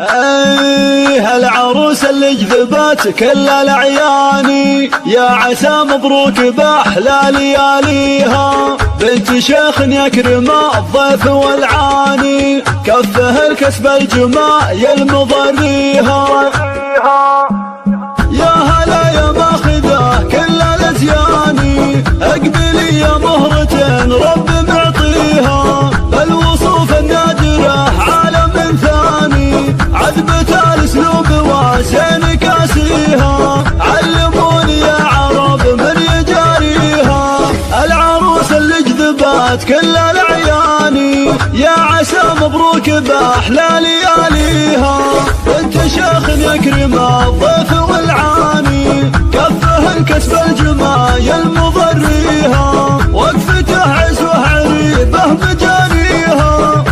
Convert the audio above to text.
ايه العروس اللي جذبت كل الاعياني، يا عسى مبروك باحلى لياليها. بنت شيخ يكرم الضيف والعاني، كفه الكسب الجمايل مضريها. يا هلا يا ماخذه كل الازياني، اقبلي يا مهرة رب معطيها. الوصوف النادره عالم ثاني، عذبة الاسلوب وسين كاسيها. علموني يا عرب من يجاريها، العروس اللي جذبت كل الاعياني، يا عسى مبروك باحلى لياليها. بنت شيخ يكرم الضيف والعاني، كفه الكسب الجمايل مضريها. وقفته عز وعريبه مجاريها.